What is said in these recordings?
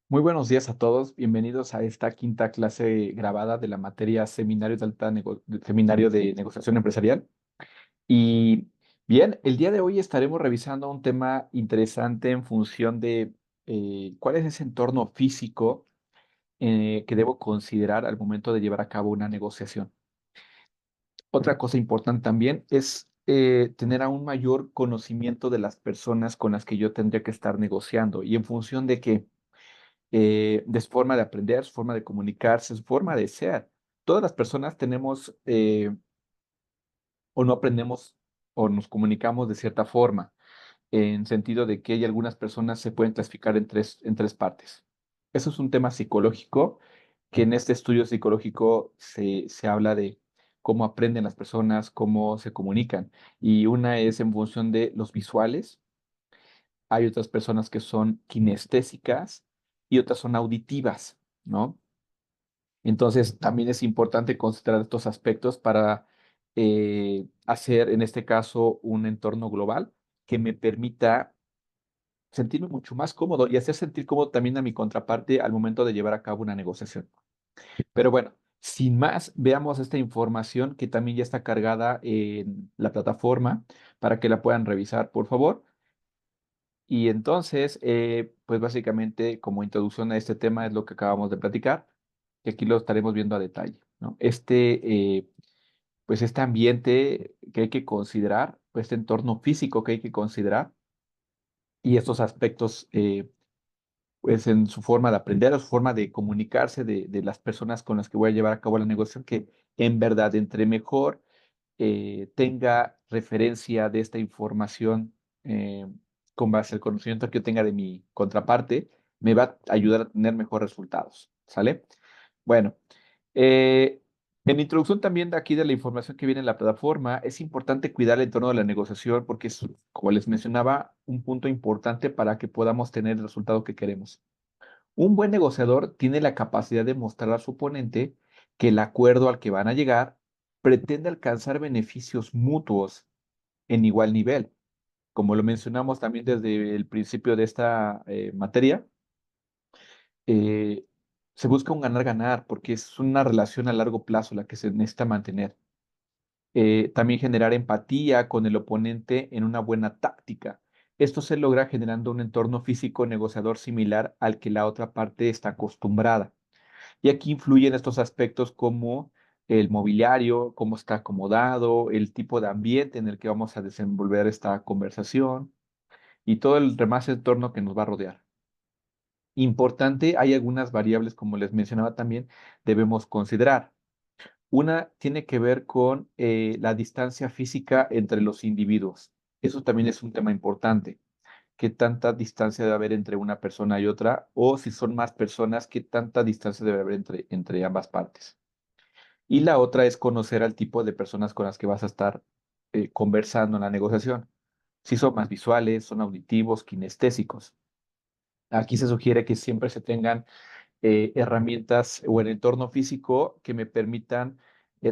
Muy buenos días a todos. Bienvenidos a esta quinta clase grabada de la materia Seminario de Negociación Empresarial. Y bien, el día de hoy estaremos revisando un tema interesante en función de cuál es ese entorno físico que debo considerar al momento de llevar a cabo una negociación. Otra cosa importante también es tener aún mayor conocimiento de las personas con las que yo tendría que estar negociando y en función de que de su forma de aprender, su forma de comunicarse, su forma de ser. Todas las personas tenemos o no aprendemos o nos comunicamos de cierta forma, en sentido de que hay algunas personas se pueden clasificar en tres partes. Eso es un tema psicológico, que en este estudio psicológico se habla de cómo aprenden las personas, cómo se comunican. Y una es en función de los visuales, hay otras personas que son kinestésicas y otras son auditivas, ¿no? Entonces, también es importante considerar estos aspectos para hacer, en este caso, un entorno global que me permita sentirme mucho más cómodo y hacer sentir cómodo también a mi contraparte al momento de llevar a cabo una negociación. Pero bueno, sin más, veamos esta información que también ya está cargada en la plataforma para que la puedan revisar, por favor. Y entonces, pues básicamente como introducción a este tema es lo que acabamos de platicar, que aquí lo estaremos viendo a detalle, ¿no? Pues este ambiente que hay que considerar, pues este entorno físico que hay que considerar y estos aspectos, pues en su forma de aprender, o su forma de comunicarse de las personas con las que voy a llevar a cabo la negociación, que en verdad entre mejor tenga referencia de esta información eh, con base al conocimiento que yo tenga de mi contraparte, me va a ayudar a tener mejores resultados, ¿sale? Bueno, eh, en la introducción también de aquí de la información que viene en la plataforma, es importante cuidar el entorno de la negociación porque es, como les mencionaba, un punto importante para que podamos tener el resultado que queremos. Un buen negociador tiene la capacidad de mostrar a su oponente que el acuerdo al que van a llegar pretende alcanzar beneficios mutuos en igual nivel. Como lo mencionamos también desde el principio de esta materia, eh, se busca un ganar-ganar porque es una relación a largo plazo la que se necesita mantener. También generar empatía con el oponente en una buena táctica. Esto se logra generando un entorno físico negociador similar al que la otra parte está acostumbrada. Y aquí influyen estos aspectos como el mobiliario, cómo está acomodado, el tipo de ambiente en el que vamos a desenvolver esta conversación y todo el demás entorno que nos va a rodear. Importante, hay algunas variables, como les mencionaba también, debemos considerar. Una tiene que ver con la distancia física entre los individuos. Eso también es un tema importante. ¿Qué tanta distancia debe haber entre una persona y otra? O si son más personas, ¿qué tanta distancia debe haber entre ambas partes? Y la otra es conocer al tipo de personas con las que vas a estar conversando en la negociación. Si son más visuales, son auditivos, kinestésicos. Aquí se sugiere que siempre se tengan herramientas o el entorno físico que me permitan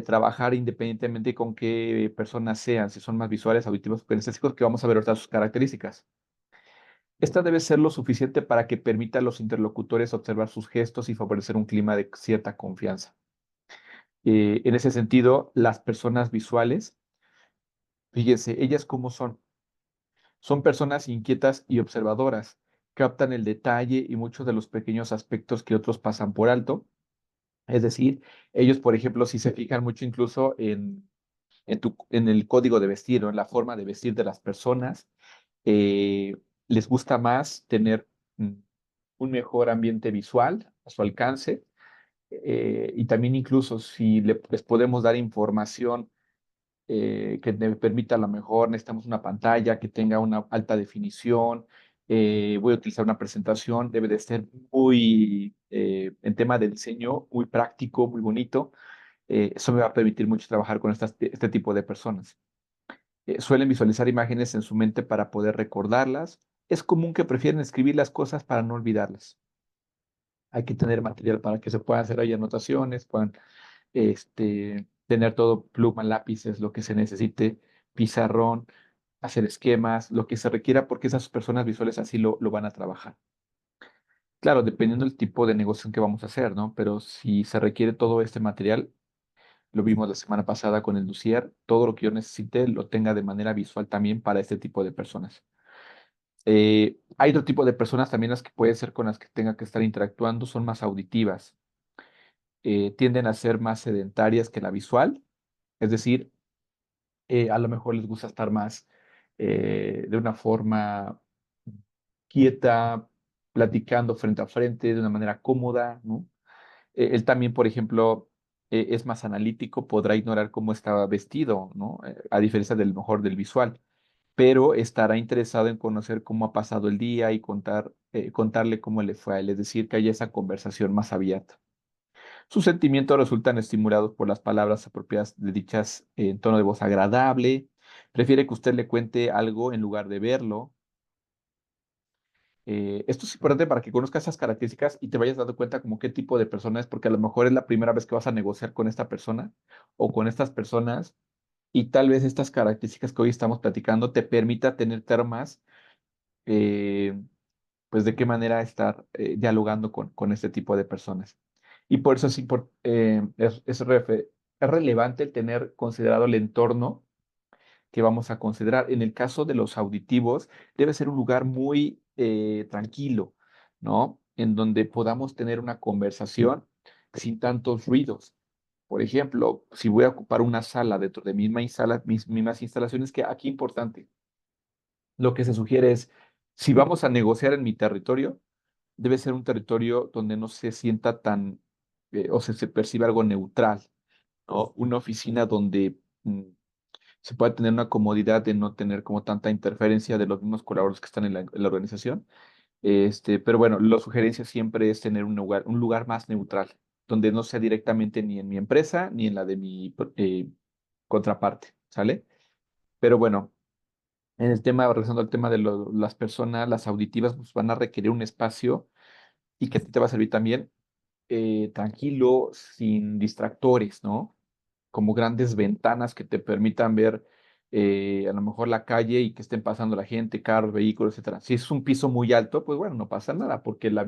trabajar independientemente con qué personas sean, si son más visuales, auditivos o kinestésicos, que vamos a ver ahorita sus características. Esta debe ser lo suficiente para que permita a los interlocutores observar sus gestos y favorecer un clima de cierta confianza. En ese sentido, las personas visuales, fíjense, ellas cómo son. Son personas inquietas y observadoras, captan el detalle y muchos de los pequeños aspectos que otros pasan por alto. Es decir, ellos, por ejemplo, si se fijan mucho incluso en el código de vestir o en la forma de vestir de las personas, eh, les gusta más tener mm, un mejor ambiente visual a su alcance y también incluso si les podemos dar información que me permita a lo mejor, necesitamos una pantalla que tenga una alta definición, voy a utilizar una presentación, debe de ser muy, en tema de diseño, muy práctico, muy bonito. Eso me va a permitir mucho trabajar con este tipo de personas. Suelen visualizar imágenes en su mente para poder recordarlas. Es común que prefieren escribir las cosas para no olvidarlas. Hay que tener material para que se puedan hacer ahí anotaciones, puedan tener todo, pluma, lápices, lo que se necesite, pizarrón, hacer esquemas, lo que se requiera, porque esas personas visuales así lo van a trabajar. Claro, dependiendo del tipo de negocio que vamos a hacer, ¿no? Pero si se requiere todo este material, lo vimos la semana pasada con el dossier, todo lo que yo necesite lo tenga de manera visual también para este tipo de personas. Hay otro tipo de personas también las que puede ser con las que tenga que estar interactuando, son más auditivas. Tienden a ser más sedentarias que la visual, es decir, a lo mejor les gusta estar más de una forma quieta, platicando frente a frente, de una manera cómoda, ¿no? Él también, por ejemplo, es más analítico, podrá ignorar cómo estaba vestido, ¿no? A diferencia del mejor del visual, pero estará interesado en conocer cómo ha pasado el día y contarle cómo le fue a él, es decir, que haya esa conversación más abierta. Sus sentimientos resultan estimulados por las palabras apropiadas de dichas en tono de voz agradable. Prefiere que usted le cuente algo en lugar de verlo. Esto es importante para que conozcas esas características y te vayas dando cuenta como qué tipo de persona es, porque a lo mejor es la primera vez que vas a negociar con esta persona o con estas personas y tal vez estas características que hoy estamos platicando te permita tener termas, eh, pues de qué manera estar dialogando con este tipo de personas. Y por eso es relevante el tener considerado el entorno que vamos a considerar. En el caso de los auditivos, debe ser un lugar muy tranquilo, ¿no? En donde podamos tener una conversación sin tantos ruidos. Por ejemplo, si voy a ocupar una sala dentro de mis mismas instalaciones, que aquí importante, lo que se sugiere es, si vamos a negociar en mi territorio, debe ser un territorio donde no se sienta tan, o se percibe algo neutral, ¿no? Una oficina donde se pueda tener una comodidad de no tener como tanta interferencia de los mismos colaboradores que están en la organización. Pero bueno, la sugerencia siempre es tener un lugar más neutral, donde no sea directamente ni en mi empresa ni en la de mi contraparte, ¿sale? Pero bueno, en el tema, regresando al tema de las personas, las auditivas, pues van a requerir un espacio y que a ti te va a servir también tranquilo, sin distractores, ¿no? Como grandes ventanas que te permitan ver a lo mejor la calle y que estén pasando la gente, carros, vehículos, etcétera. Si es un piso muy alto, pues bueno, no pasa nada, porque la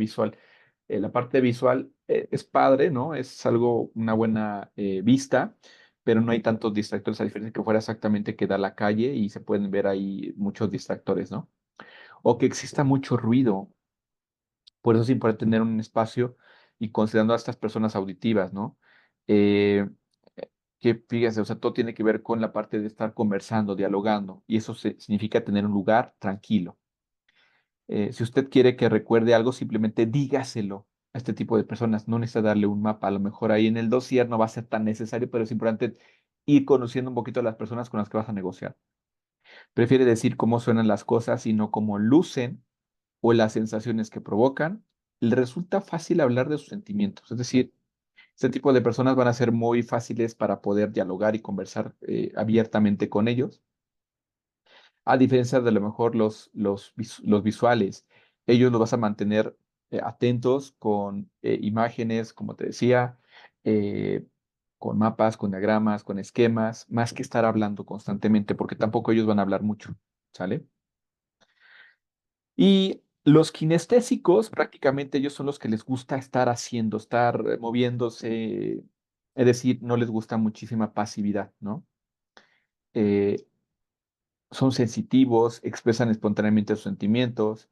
parte visual es padre, ¿no? Es algo, una buena vista, pero no hay tantos distractores, a diferencia que fuera exactamente que da la calle y se pueden ver ahí muchos distractores, ¿no? O que exista mucho ruido. Por eso es importante tener un espacio y considerando a estas personas auditivas, ¿no? Eh, que fíjense, o sea, todo tiene que ver con la parte de estar conversando, dialogando, y eso significa tener un lugar tranquilo. Si usted quiere que recuerde algo, simplemente dígaselo a este tipo de personas. No necesita darle un mapa. A lo mejor ahí en el dossier no va a ser tan necesario, pero es importante ir conociendo un poquito a las personas con las que vas a negociar. Prefiere decir cómo suenan las cosas y no cómo lucen o las sensaciones que provocan. Le resulta fácil hablar de sus sentimientos. Es decir, este tipo de personas van a ser muy fáciles para poder dialogar y conversar abiertamente con ellos. A diferencia de a lo mejor los visuales, ellos los vas a mantener atentos con imágenes, como te decía, eh, con mapas, con diagramas, con esquemas, más que estar hablando constantemente, porque tampoco ellos van a hablar mucho, ¿sale? Y los kinestésicos, prácticamente ellos son los que les gusta estar haciendo, estar moviéndose, es decir, no les gusta muchísima pasividad, ¿no? Eh, Son sensitivos, expresan espontáneamente sus sentimientos,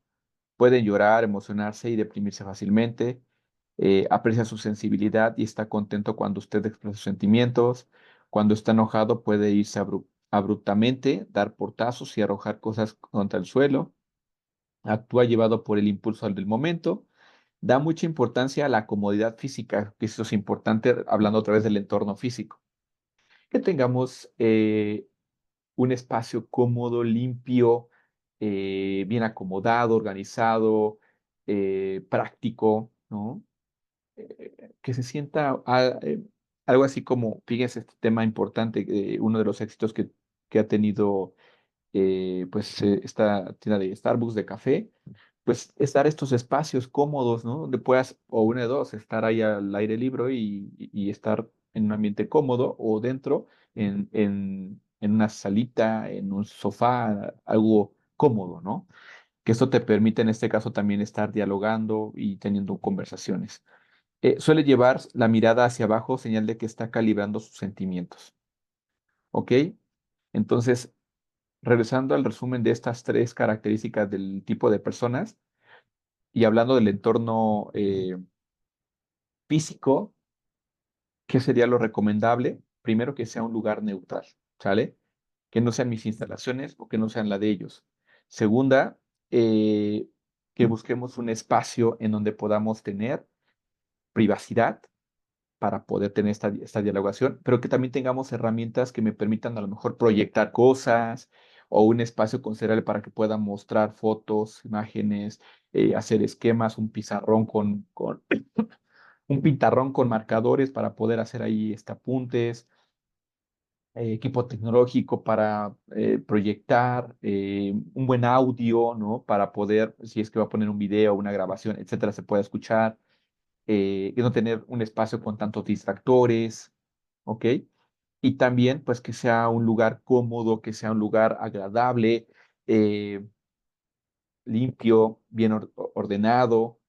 pueden llorar, emocionarse y deprimirse fácilmente, aprecia su sensibilidad y está contento cuando usted expresa sus sentimientos. Cuando está enojado puede irse abruptamente, dar portazos y arrojar cosas contra el suelo. Actúa llevado por el impulso del momento. Da mucha importancia a la comodidad física, que eso es importante hablando otra vez del entorno físico. Que tengamos un espacio cómodo, limpio, bien acomodado, organizado, práctico, ¿no? Que se sienta algo así como, fíjense, este tema importante, uno de los éxitos que ha tenido pues esta tienda de Starbucks de café, pues es dar estos espacios cómodos, ¿no? Donde puedas, o una de dos, estar ahí al aire libre y estar en un ambiente cómodo o dentro, en una salita, en un sofá, algo cómodo, ¿no? que esto te permite en este caso también estar dialogando y teniendo conversaciones. Suele llevar la mirada hacia abajo, señal de que está calibrando sus sentimientos. ¿Ok? Entonces, regresando al resumen de estas tres características del tipo de personas y hablando del entorno físico, ¿qué sería lo recomendable? Primero, que sea un lugar neutral, ¿sale? Que no sean mis instalaciones o que no sean la de ellos. Segunda, eh, que busquemos un espacio en donde podamos tener privacidad para poder tener esta dialogación, pero que también tengamos herramientas que me permitan a lo mejor proyectar cosas o un espacio considerable para que pueda mostrar fotos, imágenes, hacer esquemas, un pizarrón con un pintarrón con marcadores para poder hacer ahí apuntes, equipo tecnológico para proyectar, un buen audio, ¿no? Para poder, si es que va a poner un video, una grabación, etcétera, se pueda escuchar, y no tener un espacio con tantos distractores, ¿ok? Y también, pues, que sea un lugar cómodo, que sea un lugar agradable, eh, limpio, bien ordenado,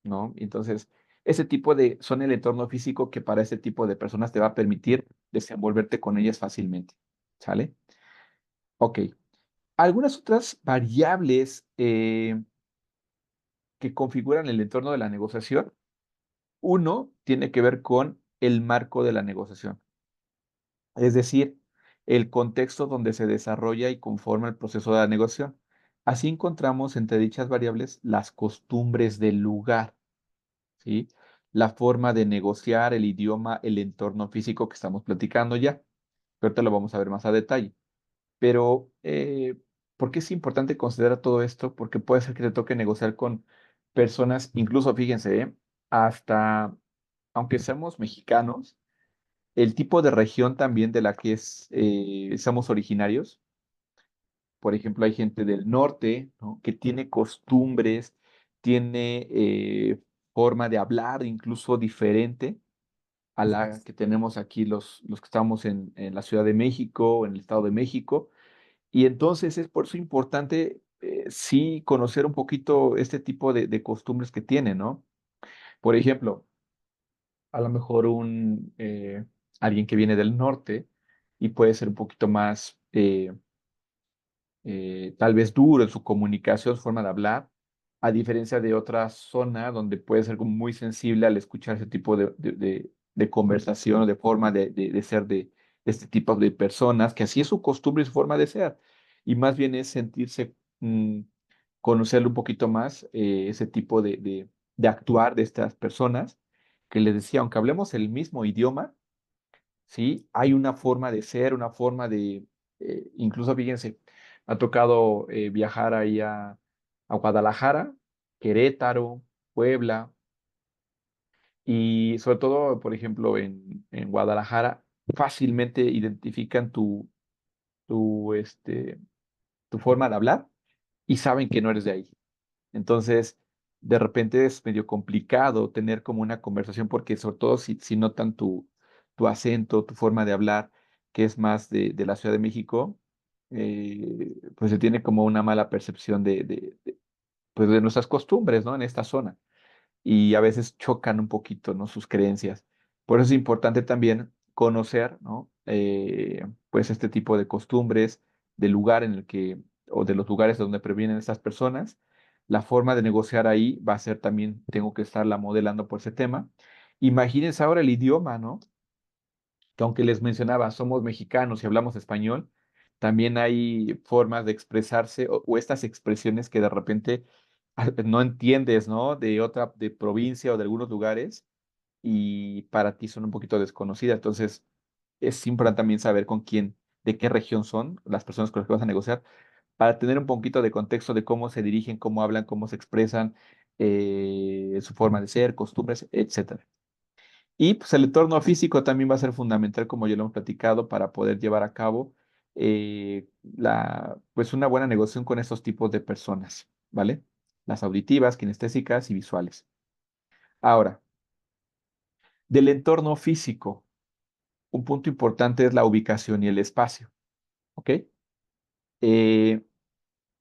¿no? Entonces, ese tipo son el entorno físico que para ese tipo de personas te va a permitir desenvolverte con ellas fácilmente, ¿sale? Ok. Algunas otras variables que configuran el entorno de la negociación. Uno tiene que ver con el marco de la negociación, es decir, el contexto donde se desarrolla y conforma el proceso de la negociación. Así encontramos entre dichas variables las costumbres del lugar, ¿sí? La forma de negociar, el idioma, el entorno físico que estamos platicando ya. Pero ahorita lo vamos a ver más a detalle. Pero, ¿por qué es importante considerar todo esto? Porque puede ser que te toque negociar con personas, incluso fíjense, hasta, aunque seamos mexicanos, el tipo de región también de la que somos originarios. Por ejemplo, hay gente del norte, ¿no? Que tiene costumbres, tiene forma de hablar incluso diferente a la que tenemos aquí los que estamos en la Ciudad de México o en el Estado de México. Y entonces es por eso importante, sí conocer un poquito este tipo de costumbres que tiene, ¿no? Por ejemplo, a lo mejor alguien que viene del norte y puede ser un poquito más, tal vez duro en su comunicación, su forma de hablar, a diferencia de otra zona donde puede ser como muy sensible al escuchar ese tipo de conversación o de forma de ser de este tipo de personas, que así es su costumbre y su forma de ser. Y más bien es sentirse, conocerlo un poquito más, ese tipo de actuar de estas personas, que les decía, aunque hablemos el mismo idioma, ¿sí? Hay una forma de ser, una forma incluso fíjense, ha tocado viajar ahí a Guadalajara, Querétaro, Puebla, y sobre todo, por ejemplo, en Guadalajara, fácilmente identifican tu, este, tu forma de hablar y saben que no eres de ahí. Entonces, de repente es medio complicado tener como una conversación porque sobre todo si notan tu acento, tu forma de hablar, que es más de la Ciudad de México, pues se tiene como una mala percepción pues de nuestras costumbres, ¿no? En esta zona y a veces chocan un poquito, ¿no? Sus creencias. Por eso es importante también conocer, ¿no? Pues este tipo de costumbres, del lugar en el que, o de los lugares donde previenen estas personas. La forma de negociar ahí va a ser también, tengo que estarla modelando por ese tema. Imagínense ahora el idioma, ¿no? Que aunque les mencionaba, somos mexicanos y hablamos español, también hay formas de expresarse o estas expresiones que de repente no entiendes, ¿no? De provincia o de algunos lugares y para ti son un poquito desconocidas. Entonces, es importante también saber con quién, de qué región son las personas con las que vas a negociar, para tener un poquito de contexto de cómo se dirigen, cómo hablan, cómo se expresan, su forma de ser, costumbres, etcétera. Y pues el entorno físico también va a ser fundamental, como ya lo hemos platicado, para poder llevar a cabo pues una buena negociación con estos tipos de personas, ¿vale? Las auditivas, kinestésicas y visuales. Ahora, del entorno físico, un punto importante es la ubicación y el espacio, ¿ok? Eh,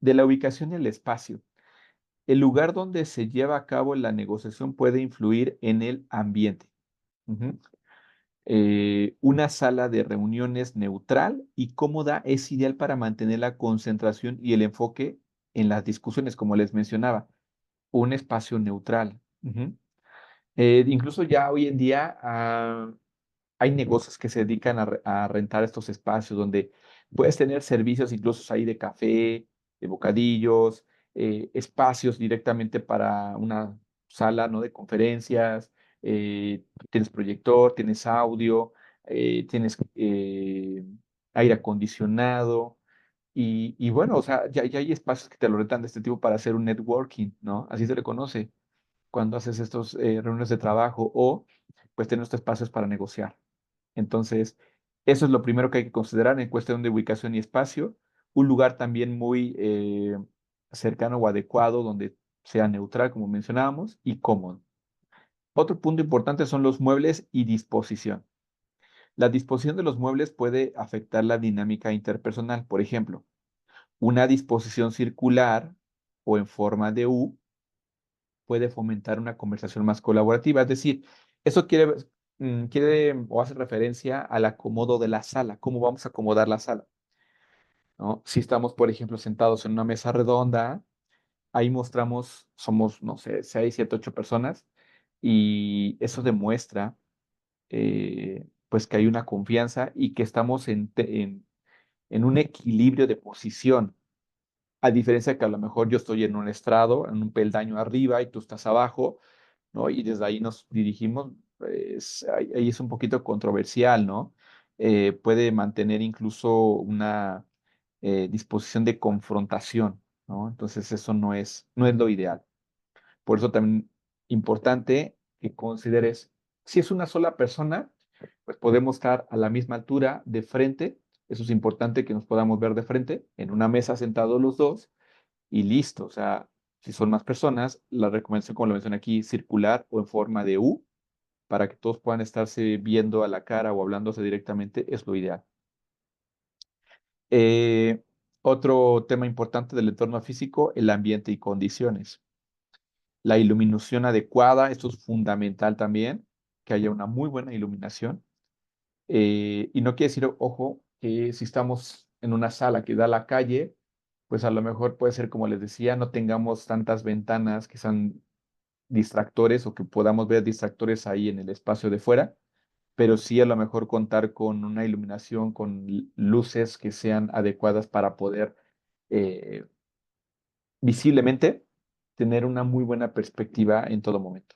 De la ubicación y el espacio. El lugar donde se lleva a cabo la negociación puede influir en el ambiente. Ujú. Una sala de reuniones neutral y cómoda es ideal para mantener la concentración y el enfoque en las discusiones, como les mencionaba. Un espacio neutral. Ujú. Incluso ya hoy en día hay negocios que se dedican a rentar estos espacios donde puedes tener servicios incluso ahí de café, de bocadillos, espacios directamente para una sala, ¿no? De conferencias, tienes proyector, tienes audio, tienes aire acondicionado. Y bueno, o sea, ya hay espacios que te lo rentan de este tipo para hacer un networking, ¿no? Así se le conoce cuando haces estos reuniones de trabajo o pues tener estos espacios para negociar. Entonces, eso es lo primero que hay que considerar en cuestión de ubicación y espacio. Un lugar también muy cercano o adecuado donde sea neutral, como mencionábamos, y cómodo. Otro punto importante son los muebles y disposición. La disposición de los muebles puede afectar la dinámica interpersonal. Por ejemplo, una disposición circular o en forma de U puede fomentar una conversación más colaborativa. Es decir, eso quiere o hace referencia al acomodo de la sala, cómo vamos a acomodar la sala, ¿no? Si estamos, por ejemplo, sentados en una mesa redonda, ahí mostramos, somos, no sé, 6, 7, 8 personas, y eso demuestra, pues, que hay una confianza y que estamos en un equilibrio de posición. A diferencia que a lo mejor yo estoy en un estrado, en un peldaño arriba y tú estás abajo, ¿no? Y desde ahí nos dirigimos, pues ahí es un poquito controversial, ¿no? Puede mantener incluso una disposición de confrontación, ¿no? Entonces eso no es lo ideal. Por eso también importante que consideres, si es una sola persona, pues podemos estar a la misma altura de frente. Eso es importante que nos podamos ver de frente en una mesa sentados los dos y listo. O sea, si son más personas, la recomendación, como lo mencioné aquí, circular o en forma de U, para que todos puedan estarse viendo a la cara o hablándose directamente, es lo ideal. Eh, Otro tema importante del entorno físico, el ambiente y condiciones. La iluminación adecuada, esto es fundamental también, que haya una muy buena iluminación. Y no quiere decir, ojo, que si estamos en una sala que da a la calle, pues a lo mejor puede ser, como les decía, no tengamos tantas ventanas que sean distractores o que podamos ver distractores ahí en el espacio de fuera, pero sí a lo mejor contar con una iluminación, con luces que sean adecuadas para poder eh, visiblemente tener una muy buena perspectiva en todo momento.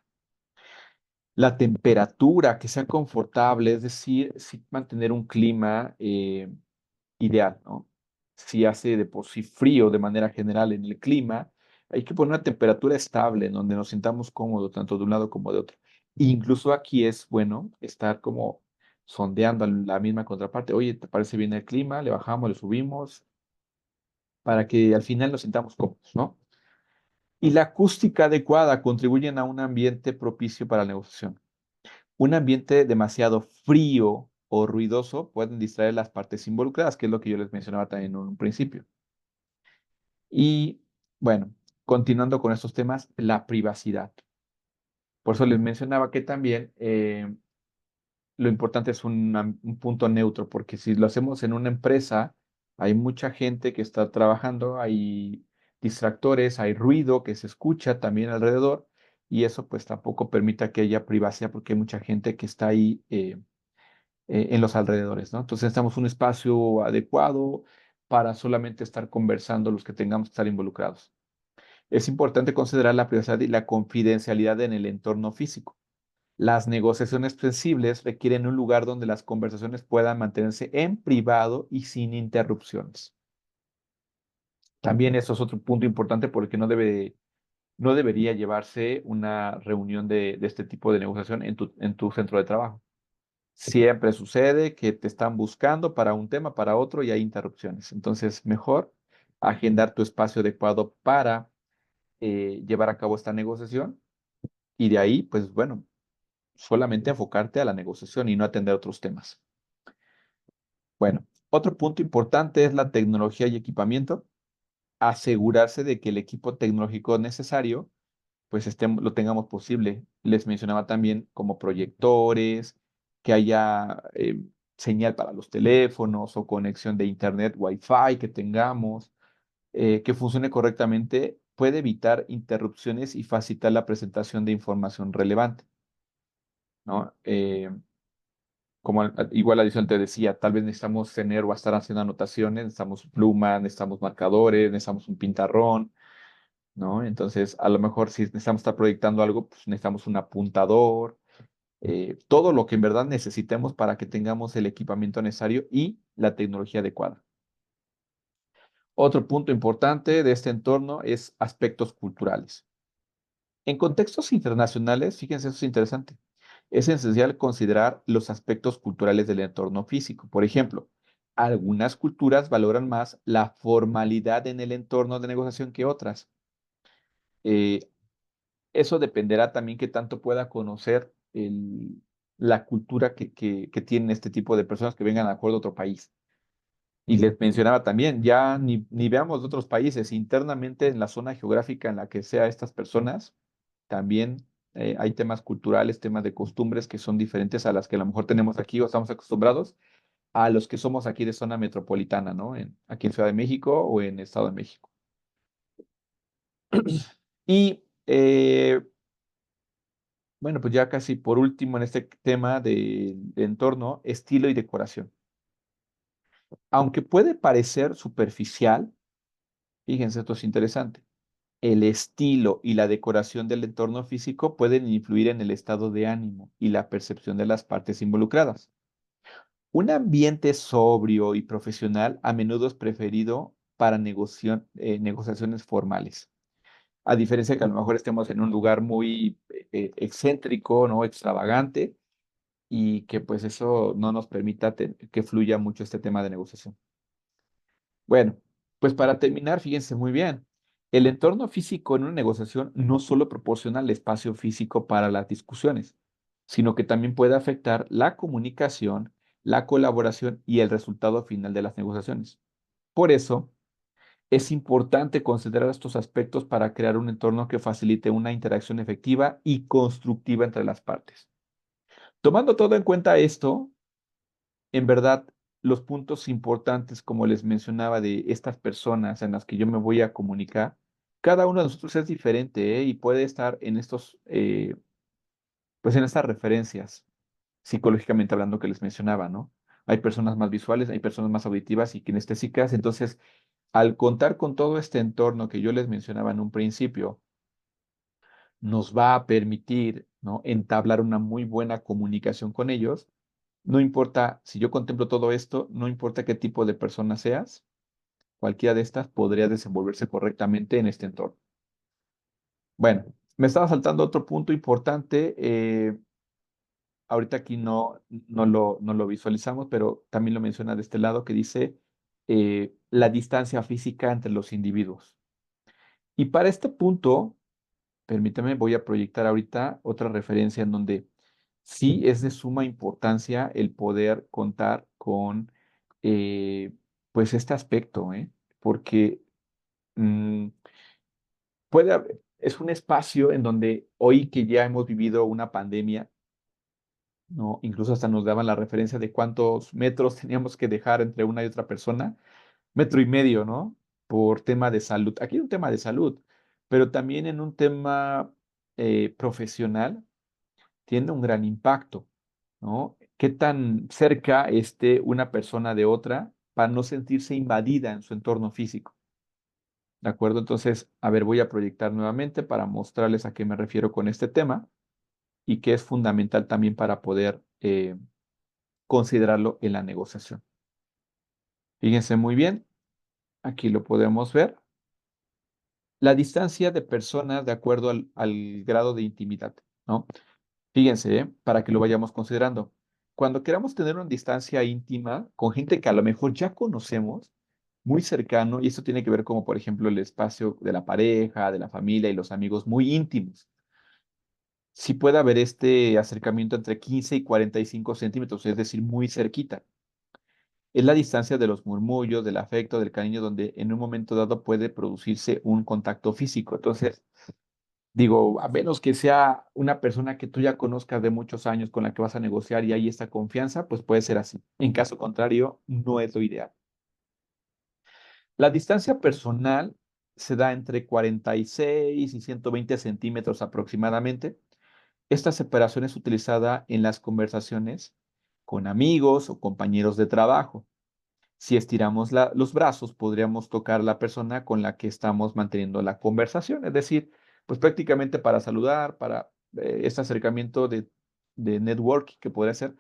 La temperatura que sea confortable, es decir, sí mantener un clima ideal, ¿no? Si hace de por sí frío de manera general en el clima, hay que poner una temperatura estable en donde nos sintamos cómodos, tanto de un lado como de otro. Incluso aquí es bueno estar como sondeando a la misma contraparte. Oye, ¿te parece bien el clima? Le bajamos, le subimos, para que al final nos sintamos cómodos, ¿no? Y la acústica adecuada contribuyen a un ambiente propicio para la negociación. Un ambiente demasiado frío o ruidoso pueden distraer las partes involucradas, que es lo que yo les mencionaba también en un principio. Y bueno, continuando con estos temas, la privacidad. Por eso les mencionaba que también lo importante es un punto neutro, porque si lo hacemos en una empresa, hay mucha gente que está trabajando, hay distractores, hay ruido que se escucha también alrededor, y eso pues tampoco permite que haya privacidad porque hay mucha gente que está ahí en los alrededores, ¿no? Entonces necesitamos un espacio adecuado para solamente estar conversando los que tengamos que estar involucrados. Es importante considerar la privacidad y la confidencialidad en el entorno físico. Las negociaciones sensibles requieren un lugar donde las conversaciones puedan mantenerse en privado y sin interrupciones. También eso es otro punto importante porque no debería llevarse una reunión de este tipo de negociación en tu centro de trabajo. Siempre sucede que te están buscando para un tema, para otro y hay interrupciones. Entonces, mejor agendar tu espacio adecuado para llevar a cabo esta negociación y de ahí, pues bueno, solamente enfocarte a la negociación y no atender otros temas. Bueno, otro punto importante es la tecnología y equipamiento. asegurarse de que el equipo tecnológico necesario, pues lo tengamos posible. Les mencionaba también como proyectores, que haya señal para los teléfonos o conexión de internet, Wi-Fi que tengamos, que funcione correctamente, puede evitar interrupciones y facilitar la presentación de información relevante, ¿no? Igual adición te decía, tal vez necesitamos tener o estar haciendo anotaciones, necesitamos plumas, necesitamos marcadores, necesitamos un pintarrón, ¿no? Entonces, a lo mejor si necesitamos estar proyectando algo, pues necesitamos un apuntador, todo lo que en verdad necesitemos para que tengamos el equipamiento necesario y la tecnología adecuada. Otro punto importante de este entorno es aspectos culturales. En contextos internacionales, fíjense, eso es interesante. Es esencial considerar los aspectos culturales del entorno físico. Por ejemplo, algunas culturas valoran más la formalidad en el entorno de negociación que otras. Eh, Eso dependerá también qué tanto pueda conocer la cultura que tienen este tipo de personas que vengan a acuerdo de otro país. Y les mencionaba también, ya ni veamos de otros países, internamente en la zona geográfica en la que sea estas personas, también hay temas culturales, temas de costumbres que son diferentes a las que a lo mejor tenemos aquí o estamos acostumbrados a los que somos aquí de zona metropolitana, ¿no? Aquí en Ciudad de México o en Estado de México. Y bueno, pues ya casi por último en este tema de entorno, estilo y decoración. Aunque puede parecer superficial, fíjense, esto es interesante. El estilo y la decoración del entorno físico pueden influir en el estado de ánimo y la percepción de las partes involucradas. Un ambiente sobrio y profesional a menudo es preferido para negociaciones formales. A diferencia de que a lo mejor estemos en un lugar muy excéntrico, ¿no? Extravagante, y que pues eso no nos permita que fluya mucho este tema de negociación. Bueno, pues para terminar, fíjense muy bien, el entorno físico en una negociación no solo proporciona el espacio físico para las discusiones, sino que también puede afectar la comunicación, la colaboración y el resultado final de las negociaciones. Por eso, es importante considerar estos aspectos para crear un entorno que facilite una interacción efectiva y constructiva entre las partes. Tomando todo en cuenta esto, en verdad, los puntos importantes, como les mencionaba, de estas personas en las que yo me voy a comunicar, cada uno de nosotros es diferente, ¿eh? Y puede estar en pues en estas referencias, psicológicamente hablando, que les mencionaba, ¿no? Hay personas más visuales, hay personas más auditivas y kinestésicas. Entonces, al contar con todo este entorno que yo les mencionaba en un principio, nos va a permitir, ¿no? Entablar una muy buena comunicación con ellos. No importa, si yo contemplo todo esto, no importa qué tipo de persona seas, cualquiera de estas podría desenvolverse correctamente en este entorno. Bueno, me estaba saltando otro punto importante. Ahorita aquí no lo visualizamos, pero también lo menciona de este lado que dice la distancia física entre los individuos. Y para este punto, permítame, voy a proyectar ahorita otra referencia en donde sí es de suma importancia el poder contar con pues este aspecto, ¿eh? Porque mm, es un espacio en donde hoy que ya hemos vivido una pandemia, ¿no? Incluso hasta nos daban la referencia de cuántos metros teníamos que dejar entre una y otra persona, 1,5 metros, ¿no? Por tema de salud. Aquí hay un tema de salud, pero también en un tema profesional tiene un gran impacto, ¿no? ¿Qué tan cerca esté una persona de otra para no sentirse invadida en su entorno físico? ¿De acuerdo? Entonces, a ver, voy a proyectar nuevamente para mostrarles a qué me refiero con este tema y que es fundamental también para poder considerarlo en la negociación. Fíjense muy bien, aquí lo podemos ver. La distancia de personas de acuerdo al grado de intimidad, ¿no? Fíjense, para que lo vayamos considerando. Cuando queramos tener una distancia íntima con gente que a lo mejor ya conocemos, muy cercano, y esto tiene que ver como, por ejemplo, el espacio de la pareja, de la familia y los amigos muy íntimos. Sí puede haber este acercamiento entre 15 y 45 centímetros, es decir, muy cerquita. Es la distancia de los murmullos, del afecto, del cariño, donde en un momento dado puede producirse un contacto físico. Entonces, digo, a menos que sea una persona que tú ya conozcas de muchos años con la que vas a negociar y hay esta confianza, pues puede ser así. En caso contrario, no es lo ideal. La distancia personal se da entre 46 y 120 centímetros aproximadamente. Esta separación es utilizada en las conversaciones con amigos o compañeros de trabajo. Si estiramos los brazos, podríamos tocar a la persona con la que estamos manteniendo la conversación, es decir, pues prácticamente para saludar, para este acercamiento de networking que podría ser.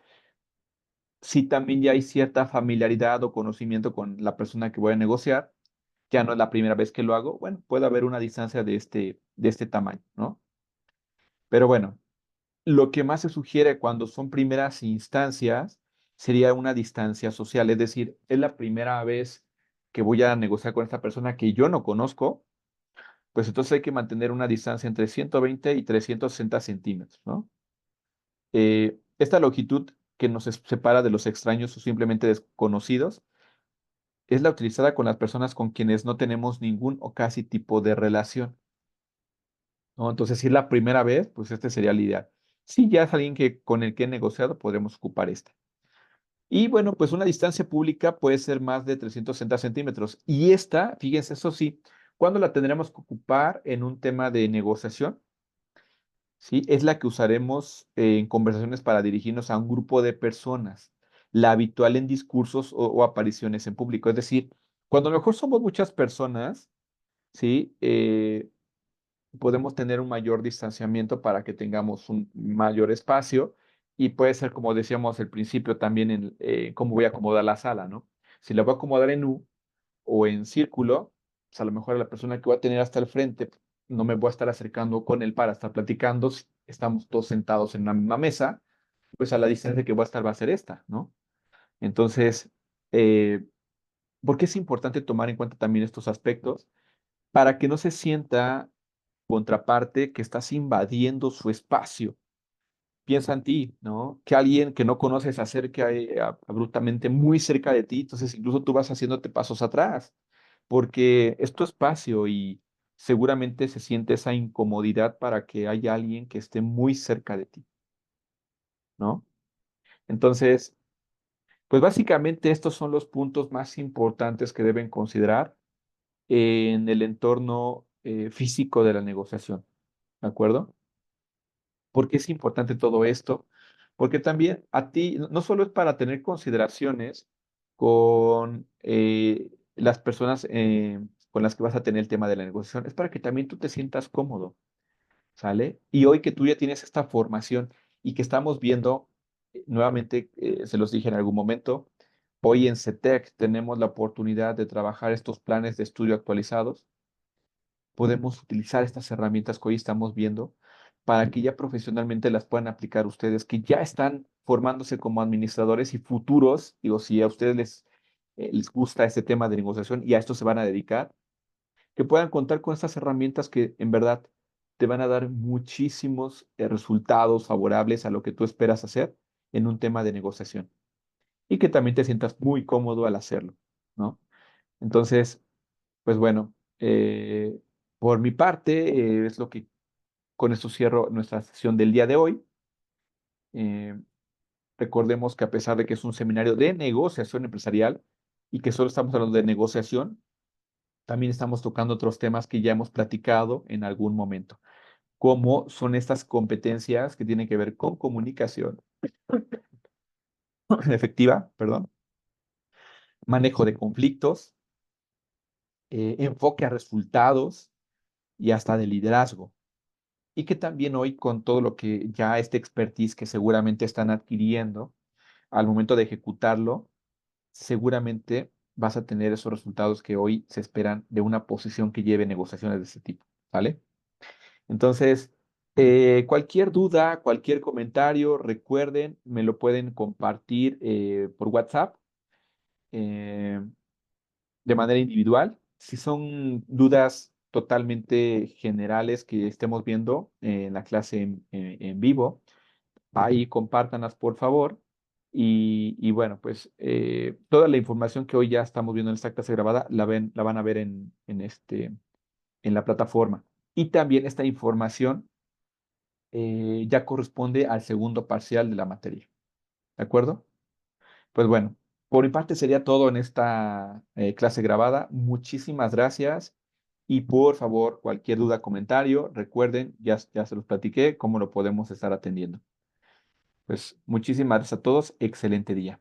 Si también ya hay cierta familiaridad o conocimiento con la persona que voy a negociar, ya no es la primera vez que lo hago, bueno, puede haber una distancia de este tamaño, ¿no? Pero bueno, lo que más se sugiere cuando son primeras instancias sería una distancia social, es decir, es la primera vez que voy a negociar con esta persona que yo no conozco, pues entonces hay que mantener una distancia entre 120 y 360 centímetros, ¿no? Esta longitud que nos separa de los extraños o simplemente desconocidos es la utilizada con las personas con quienes no tenemos ningún o casi tipo de relación, ¿no? Entonces, si es la primera vez, pues este sería el ideal. Si ya es alguien con el que he negociado, podremos ocupar esta. Y bueno, pues una distancia pública puede ser más de 360 centímetros. Y esta, fíjense, eso sí, ¿cuándo la tendremos que ocupar en un tema de negociación? ¿Sí? Es la que usaremos en conversaciones para dirigirnos a un grupo de personas, la habitual en discursos o apariciones en público. Es decir, cuando a lo mejor somos muchas personas, ¿sí? Podemos tener un mayor distanciamiento para que tengamos un mayor espacio y puede ser, como decíamos al principio, también en cómo voy a acomodar la sala, ¿no? Si la voy a acomodar en U o en círculo, pues a lo mejor la persona que voy a tener hasta el frente no me voy a estar acercando con él para estar platicando. Si estamos todos sentados en una misma mesa, pues a la distancia que voy a estar va a ser esta, ¿no? Entonces, eh, ¿por qué es importante tomar en cuenta también estos aspectos? Para que no se sienta contraparte que estás invadiendo su espacio. Piensa en ti, ¿no? Que alguien que no conoces se acerque abruptamente muy cerca de ti, entonces incluso tú vas haciéndote pasos atrás, porque es tu espacio y seguramente se siente esa incomodidad para que haya alguien que esté muy cerca de ti, ¿no? Entonces, pues básicamente estos son los puntos más importantes que deben considerar en el entorno físico de la negociación, ¿de acuerdo? ¿Por qué es importante todo esto? Porque también a ti, no solo es para tener consideraciones con las personas con las que vas a tener el tema de la negociación, es para que también tú te sientas cómodo, ¿sale? Y hoy que tú ya tienes esta formación y que estamos viendo, nuevamente, se los dije en algún momento, hoy en CETEC tenemos la oportunidad de trabajar estos planes de estudio actualizados. Podemos utilizar estas herramientas que hoy estamos viendo para que ya profesionalmente las puedan aplicar ustedes, que ya están formándose como administradores y futuros, digo, si a ustedes les gusta este tema de negociación y a esto se van a dedicar, que puedan contar con estas herramientas que en verdad te van a dar muchísimos resultados favorables a lo que tú esperas hacer en un tema de negociación y que también te sientas muy cómodo al hacerlo, ¿no? Entonces, pues bueno, por mi parte, es lo que con esto cierro nuestra sesión del día de hoy. Eh, Recordemos que a pesar de que es un seminario de negociación empresarial y que solo estamos hablando de negociación, también estamos tocando otros temas que ya hemos platicado en algún momento, como son estas competencias que tienen que ver con comunicación efectiva, perdón, manejo de conflictos, enfoque a resultados y hasta de liderazgo. Y que también hoy con todo lo que ya este expertise que seguramente están adquiriendo al momento de ejecutarlo, seguramente vas a tener esos resultados que hoy se esperan de una posición que lleve negociaciones de este tipo, ¿vale? Entonces, cualquier duda, cualquier comentario, recuerden, me lo pueden compartir por WhatsApp eh, de manera individual. Si son dudas totalmente generales que estemos viendo en la clase en vivo, ahí compártanlas por favor Y bueno, pues toda la información que hoy ya estamos viendo en esta clase grabada la van a ver en la plataforma. Y también esta información ya corresponde al segundo parcial de la materia. ¿De acuerdo? Pues bueno, por mi parte sería todo en esta clase grabada. Muchísimas gracias. Y por favor, cualquier duda, comentario, recuerden, ya se los platiqué, cómo lo podemos estar atendiendo. Pues muchísimas gracias a todos. Excelente día.